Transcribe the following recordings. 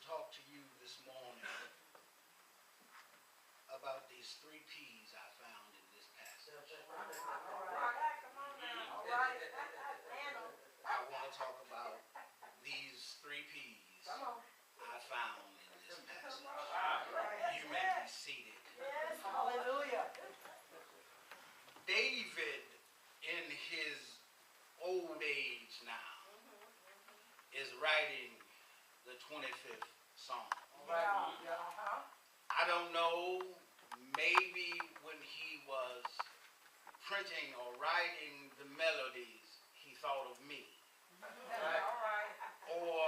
talk to you this morning about these three P's I found in this passage. I want to talk about these three P's I found in this passage. You may be seated. Hallelujah. David, in his old age now, is writing the 25th Psalm. I don't know, maybe when he was printing or writing the melodies, he thought of me. Or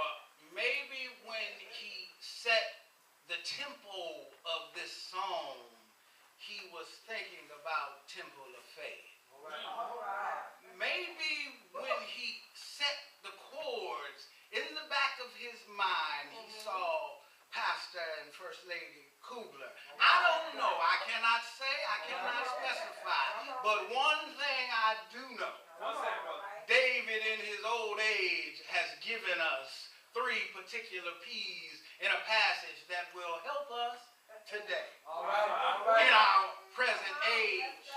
maybe when he set the tempo of this song, he was thinking about Temple of Faith. Maybe when he set the chords, in the back of his mind, he saw Pastor and First Lady Kubler. I don't know. I cannot say. I cannot specify. But one thing I do know. David, in his old age, has given us three particular P's in a passage that will help us today. In our present age,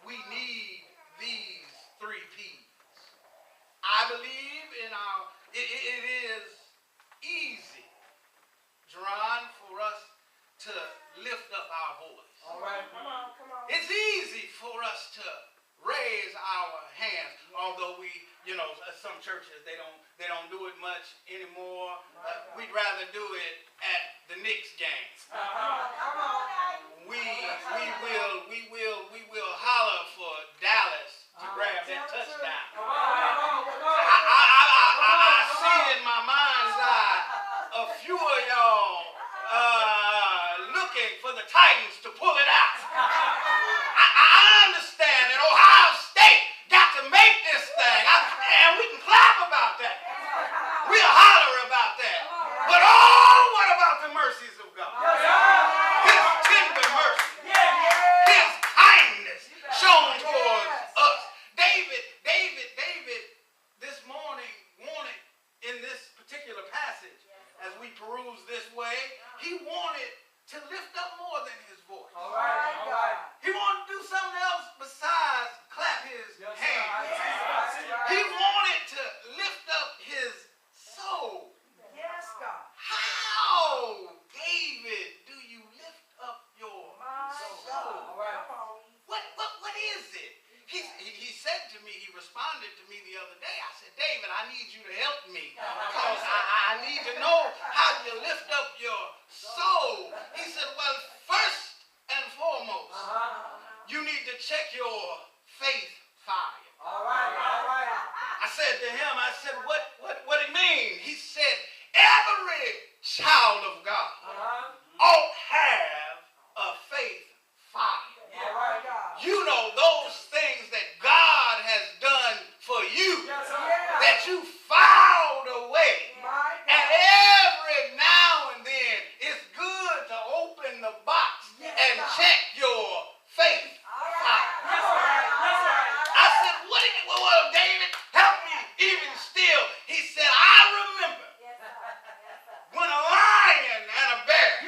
we need these three P's. I believe it is easy, John, for us to lift up our voice. Come on. It's easy for us to raise our hands, although some churches they don't do it much anymore. We'd rather do it at the Knicks games. We will holler for Dallas to grab that touchdown. I see in my mind's eye a few of y'all looking for the Titans to pull it out. I understand that Ohio State got to make this thing, and we can clap about that. We'll holler about that. But what about the mercies of God? His tender mercy, His kindness shown towards us. David, this morning wanted, in this particular passage, as we peruse this way, he wanted to lift up more than his voice. He wanted to do something else besides clap his hands. He wanted to lift up his soul. Yes, God. How, David, do you lift up your soul? What is it? He said to me, he responded to me the other day. I said, David, I need you to help me because I need to know how you lift up your soul. He said, well, first and foremost, you need to check your faith fire. I said to him, what do you mean? He said, every child of God ought have a faith fire. You know those things that God has done for you, that you filed away. And every now and then, it's good to open the box and check your faith fire. I said, well, David, help me even still. He said, I remember when a lion and a bear,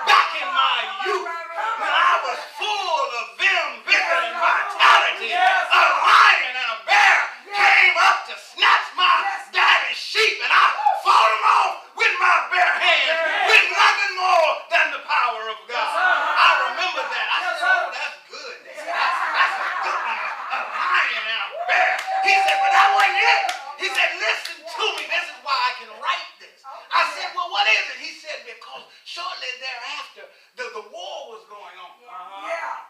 back in my youth, when I was full of vim, vigor, and vitality, a lion and a bear came up to snatch my daddy's sheep, and I fought them off with my bare hands, with nothing more than the power of God. I remember that. I said, oh, that's good. That's a good one. A lion and a bear. He said, but that wasn't it. He said, listen to me. This is why I can write this. I said, well, what is it? He said, because shortly thereafter, the war was going on.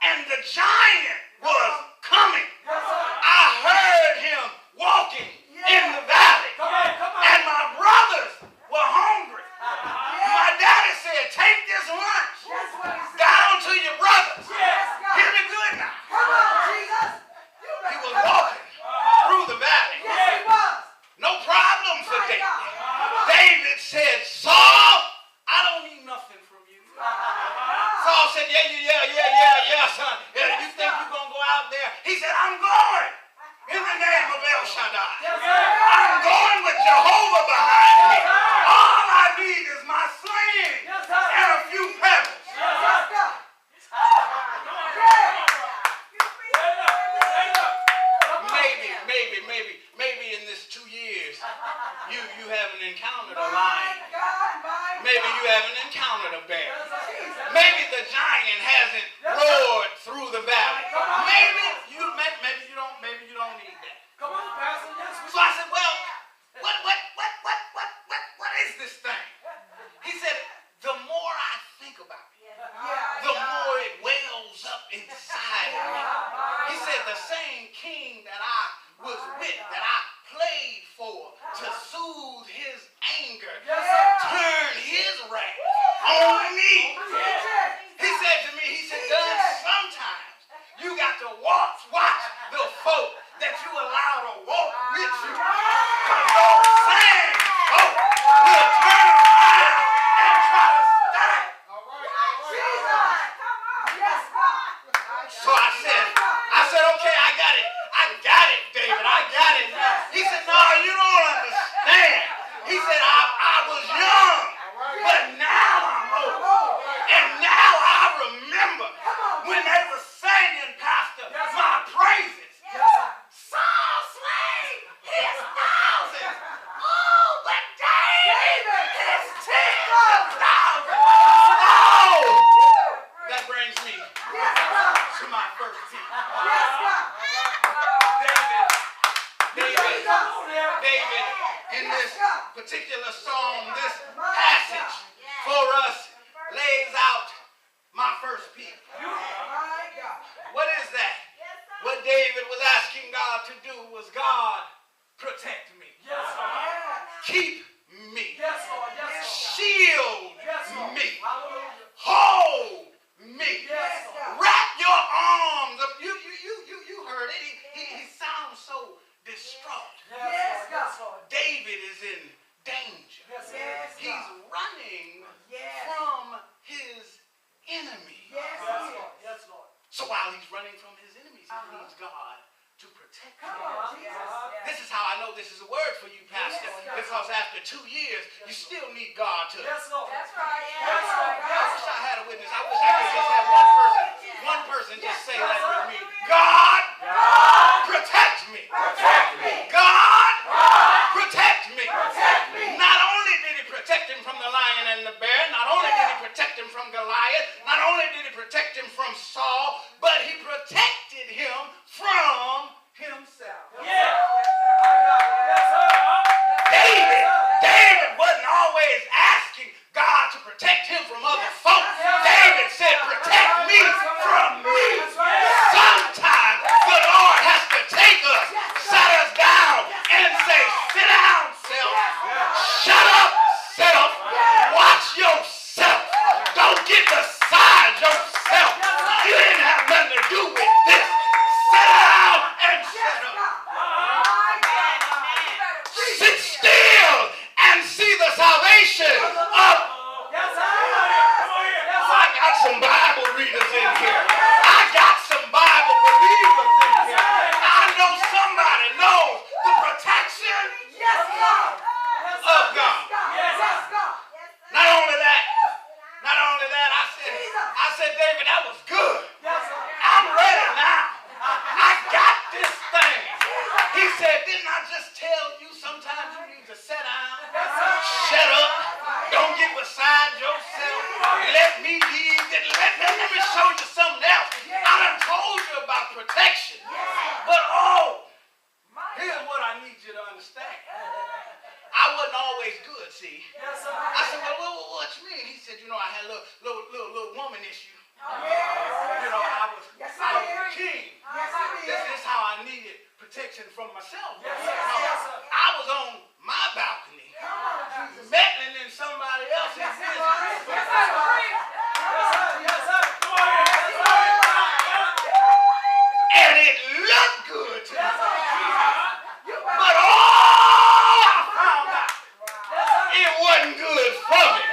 And the giant was coming. I heard him walking in the valley. And my brothers were hungry. My daddy said, take this lunch down to your brothers. Hear me good now. He was walking through the valley. No problem for David. David said, Saul, I don't need nothing from you. Saul said, yeah, son. You think you're going to go out there? He said, I'm going in the name of El Shaddai. I'm going with Jehovah behind me. All I need is my hasn't roared through the valley. Maybe you don't need that. Come on, Pastor. Yes, So I said, well, what is this thing? He said, the more I think about it, the more it wells up inside of me. He said, the same king that I was with, that I played for to soothe his anger, turned his wrath on me. He said to me, he said, Dunn, sometimes you got to watch the folk that you allow to walk with you. Because those same folk will turn around and try to stop. So I said, okay, I got it, David, I got it now. He said, no, you don't understand. He said, I was young, but now I'm old. And now I remember when they were singing, Pastor, my praises. Saul slain his thousands. Oh, but David his tens of thousands. Oh, that brings me to my first piece. David, in this particular psalm, this passage for us lays out my first piece. What is that? What David was asking God to do was, God, protect me. Keep me. Shield me. Hold me. Wrap your arms up. You heard it. He sounds so distraught. David is in danger. He's running from his enemy. So while he's running from his enemies, he needs God to protect him. This is how I know this is a word for you, Pastor, because after 2 years, you still need God to. That's right. I wish I had a witness. I wish I could just have one person just say that with me. God, protect me. God, protect me. Not only did he protect him from the lion and the bear, not only did he protect him from Goliath, not only did he protect him from Saul, but he protected him from himself. David wasn't always asking God to protect him from other folks. David said, protect me from me. Sometimes the Lord has to take us, set us down, and say, sit down, self. Shut up, self. Watch yourself. Don't get beside yourself. You didn't have nothing to do with this. Sit down and shut up. Sit still and see the salvation of. I got some Bible readers in here. I got some Bible believers in here. I know somebody knows the protection of God. Not only that, I said, David, that was good. I'm ready now. I got this thing. He said, didn't I just tell you sometimes you need to sit down, shut up, don't get beside yourself, let me lead, let me show you something else. I done told you about protection. But here's what I need you to understand. I wasn't always good, see. I said, well, what you mean? He said, I had a little woman issue. I was a king. This is how I needed protection from myself. I was on my balcony, meddling in somebody else's business. And it looked good to me. But I found out it wasn't good for me.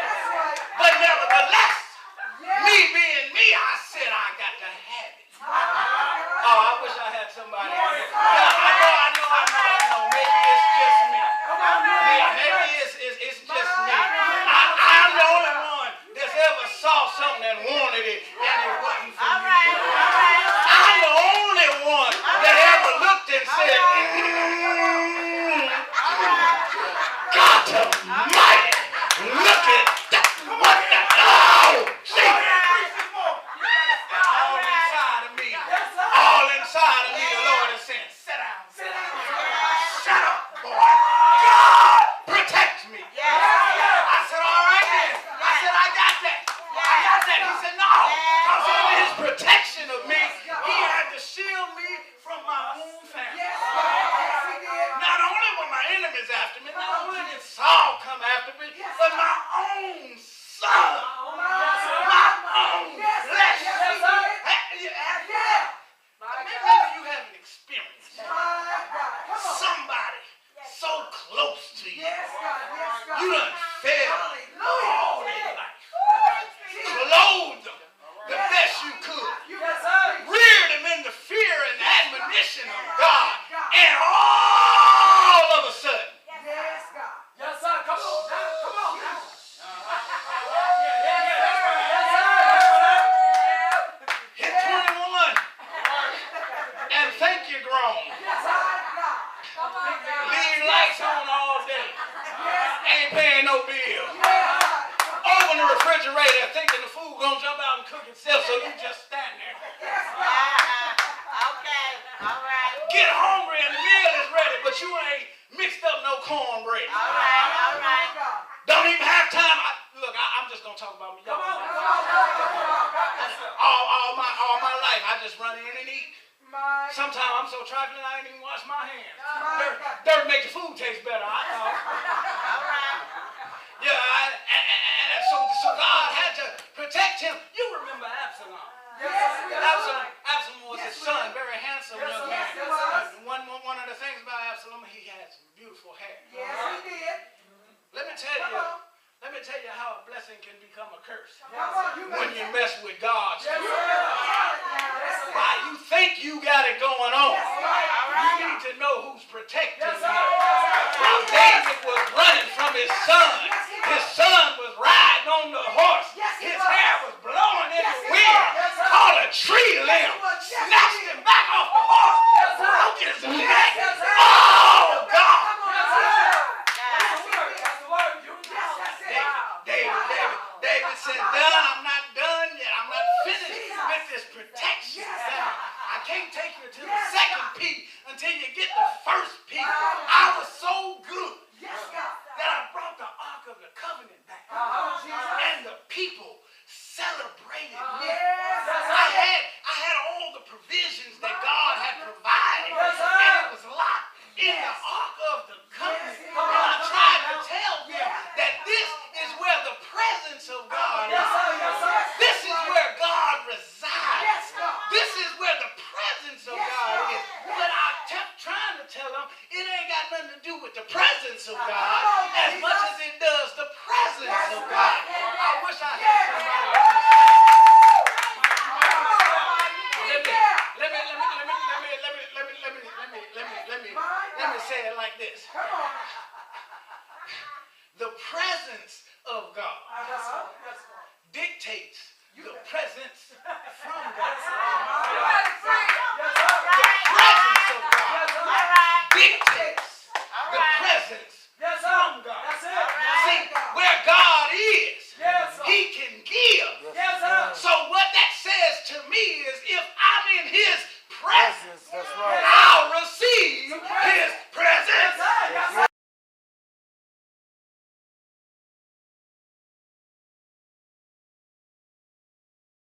But nevertheless, me being me, I said I got to have it. Oh, I wish I had somebody. Yeah, I know. Maybe it's just me. protection of me, he had to shield me from my own family. Not only were my enemies after me, not only did Saul come after me, but my own son, my own flesh. Maybe you haven't experienced somebody so close to you. You done failed all their life. Clothed them the best you could. Reared them in the fear and admonition of God. And all of a sudden, hit 21 and think you're grown. Leave lights on all day. Ain't paying no bill. Open the refrigerator thinking the food gonna jump out and cook itself, so you just stand there. Okay, all right. Get hungry and the meal is ready, but you ain't mixed up no cornbread. All right. Don't even have time. I'm just gonna talk about me. All my life, I just run in and eat. Sometimes I'm so trifling I ain't even wash my hands. Dirt make the food taste better, I know. All right. Yeah, so God had to protect him. You remember Absalom. Absalom was his son, very handsome young man. One of the things about Absalom, he had some beautiful hair. Yes, he did. Let me tell you how a blessing can become a curse. When When you mess with God. Yes, Why you think you got it going on. You need to know who's protecting you. While David was running from his son was riding on the horse. His hair was blowing in the wind. Caught a tree limb. Snatched him back off the horse. Broke his neck. Oh, God. David said, Dunn, I'm not done yet. I'm not finished with this protection. I can't take you to the second peak until you get the first peak. I was so good that I brought the Ark of the Covenant back. And the people celebrated me. I had all the provisions that God had provided. And it was locked in the Ark of the Covenant. And I tried to tell them that this is where the presence of God is. This is where God resides. This is where the presence of God is. But I kept trying to tell them it ain't got nothing to do with the presence of God as much as it does the presence of God. I wish I had somebody else. Let me say it like this. The presence of God dictates the presence from God. The presence of God dictates the presence from God. See, where God is, he can give. So what that says to me is if I'm in his presence,